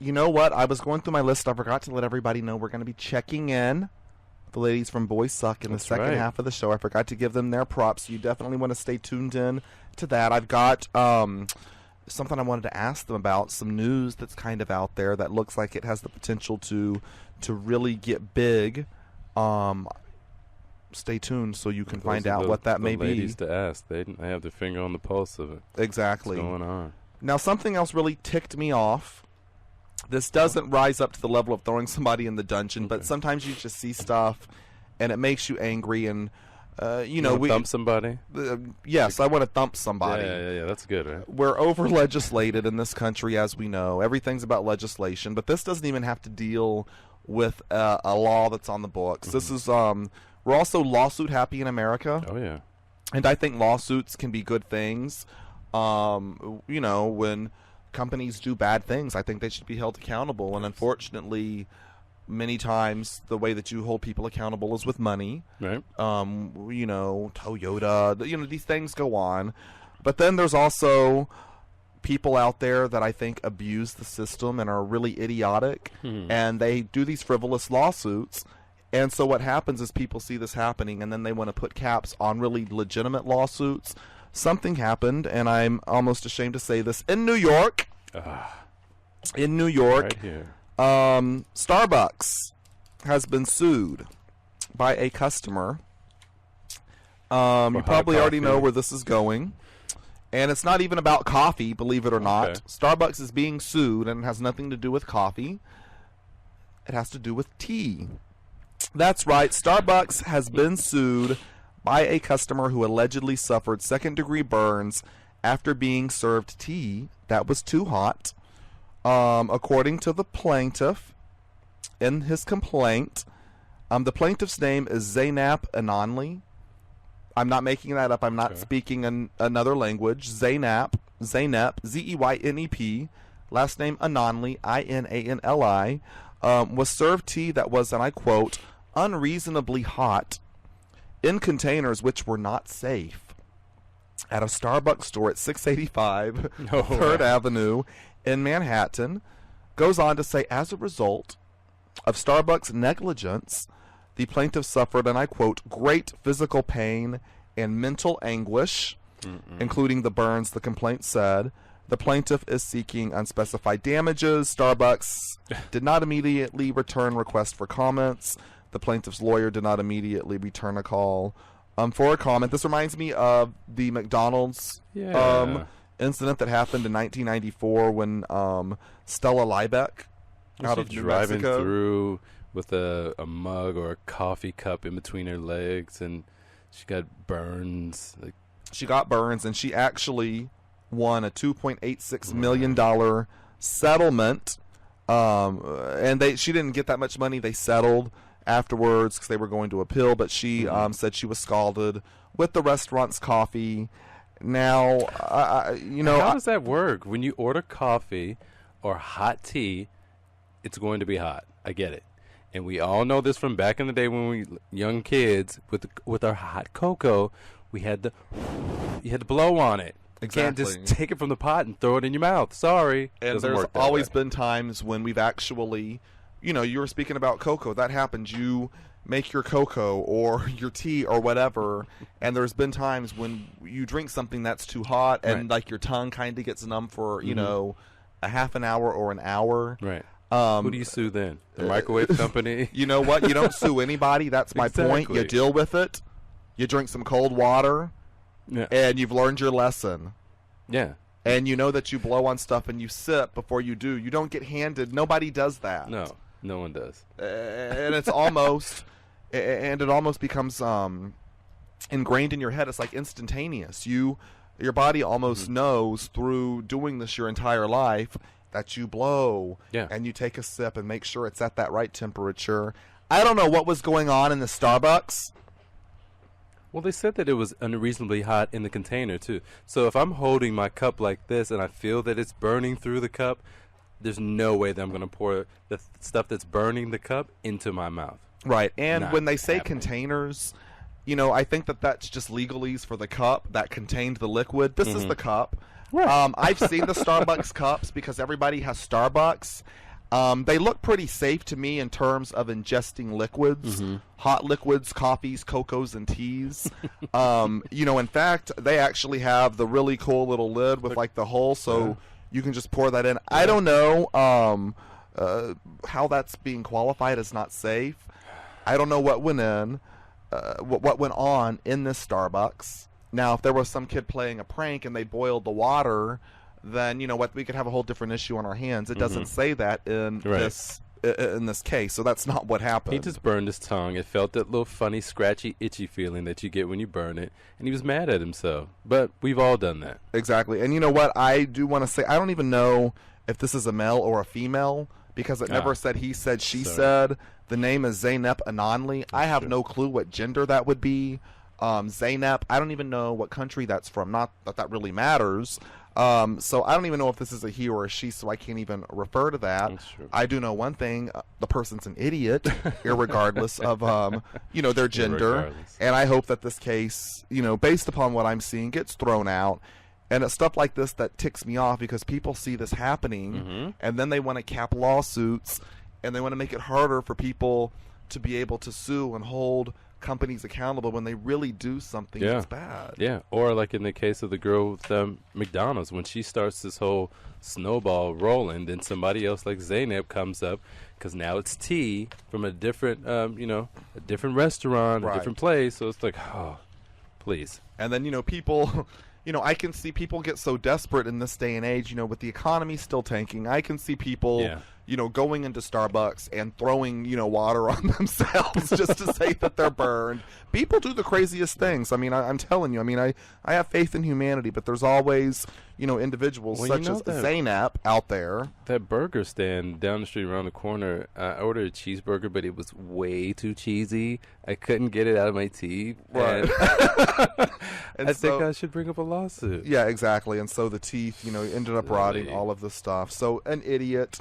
You know what? I was going through my list. I forgot to let everybody know we're going to be checking in. The ladies from Boys Suck in the second half of the show. I forgot to give them their props. You definitely want to stay tuned in to that. I've got something I wanted to ask them about, some news that's kind of out there that looks like it has the potential to really get big. Stay tuned so you can find out what that may be. Ladies to ask. They have their finger on the pulse of it. Exactly. What's going on? Now, something else really ticked me off. This doesn't rise up to the level of throwing somebody in the dungeon, but sometimes you just see stuff and it makes you angry. And you know, thump somebody. Yes, I want to thump somebody. Yeah. That's good, right? We're over legislated in this country, as we know. Everything's about legislation, but this doesn't even have to deal with a law that's on the books. This is we're also lawsuit happy in America. Oh yeah, and I think lawsuits can be good things. You know, when companies do bad things, I think they should be held accountable. And unfortunately, many times the way that you hold people accountable is with money. Right. You know, Toyota, you know, these things go on. But then there's also people out there that I think abuse the system and are really idiotic. And they do these frivolous lawsuits. And so what happens is people see this happening and then they want to put caps on really legitimate lawsuits. Something happened, and I'm almost ashamed to say this, in New York. In New York, right here. Starbucks has been sued by a customer. You probably already know where this is going. And it's not even about coffee, believe it or not. Okay. Starbucks is being sued, and it has nothing to do with coffee. It has to do with tea. That's right. Starbucks has been sued by a customer who allegedly suffered second-degree burns after being served tea that was too hot. According to the plaintiff, in his complaint, the plaintiff's name is Zainab Ananli. I'm not making that up. I'm not speaking another language. Zainab, Z-E-Y-N-E-P, last name Ananli, I-N-A-N-L-I, was served tea that was, and I quote, unreasonably hot in containers which were not safe at a Starbucks store at 685 3rd Avenue in Manhattan. Goes on to say, as a result of Starbucks negligence, the plaintiff suffered, and I quote, great physical pain and mental anguish, including the burns, the complaint said. The plaintiff is seeking unspecified damages. Starbucks did not immediately return requests for comments. The plaintiff's lawyer did not immediately return a call for a comment. This reminds me of the McDonald's incident that happened in 1994 when Stella Liebeck out of New driving Mexico through with a mug or a coffee cup in between her legs, and she got burns. She got burns, and she actually won a $2.86 million settlement. And she didn't get that much money. They settled afterwards because they were going to appeal, but she said she was scalded with the restaurant's coffee. Now, you know, how does that work? When you order coffee or hot tea, it's going to be hot. I get it. And we all know this from back in the day when we were young kids with our hot cocoa. You had to blow on it. Exactly. You can't just take it from the pot and throw it in your mouth. Sorry. And there's always been times when we've actually, you know, you were speaking about cocoa. That happens. You make your cocoa or your tea or whatever, and there's been times when you drink something that's too hot and like your tongue kind of gets numb for, you know, a half an hour or an hour. Right. Who do you sue then? The microwave company? You know what? You don't sue anybody. That's my point. You deal with it. You drink some cold water, and you've learned your lesson. Yeah. And you know that you blow on stuff and you sip before you do. You don't get handed. Nobody does that. No, no one does. And it's almost, and it almost becomes ingrained in your head. It's like instantaneous. Your body almost knows through doing this your entire life that you blow, and you take a sip and make sure it's at that right temperature. I don't know what was going on in the Starbucks. Well, they said that it was unreasonably hot in the container, too. So if I'm holding my cup like this and I feel that it's burning through the cup, there's no way that I'm going to pour the stuff that's burning the cup into my mouth. Right. And when they say containers, you know, I think that that's just legalese for the cup that contained the liquid. This is the cup. I've seen the Starbucks cups because everybody has Starbucks. They look pretty safe to me in terms of ingesting liquids, hot liquids, coffees, cocos, and teas. In fact, they actually have the really cool little lid with like the hole, so you can just pour that in. I don't know how that's being qualified as not safe. I don't know what went in, what went on in this Starbucks. Now, if there was some kid playing a prank and they boiled the water, then we could have a whole different issue on our hands. It doesn't say that in this case, so that's not what happened. He just burned his tongue. It felt that little funny, scratchy, itchy feeling that you get when you burn it, and he was mad at himself. But we've all done that. Exactly. And you know what? I do want to say, I don't even know if this is a male or a female, because it never said he said, she said. The name is Zeynep Anonli. I have no clue what gender that would be. Zeynep, I don't even know what country that's from. Not that that really matters. So I don't even know if this is a he or a she, so I can't even refer to that. I do know one thing. The person's an idiot, irregardless of, their gender. And I hope that this case, based upon what I'm seeing, gets thrown out. And it's stuff like this that ticks me off, because people see this happening, and then they want to cap lawsuits, and they want to make it harder for people to be able to sue and hold companies accountable when they really do something that's bad. Yeah, or like in the case of the girl with McDonald's, when she starts this whole snowball rolling, then somebody else like Zeynep comes up, because now it's tea from a different, a different restaurant, a different place. So it's like, oh, please. And then, people... I can see people get so desperate in this day and age, with the economy still tanking. I can see people, going into Starbucks and throwing, water on themselves just to say that they're burned. People do the craziest things. I mean, I'm telling you, I have faith in humanity, but there's always, individuals such as Zeynep out there. That burger stand down the street around the corner, I ordered a cheeseburger, but it was way too cheesy. I couldn't get it out of my teeth. Right. And I think I should bring up a lawsuit. Yeah, exactly. And so the teeth, ended up rotting, all of this stuff. So an idiot.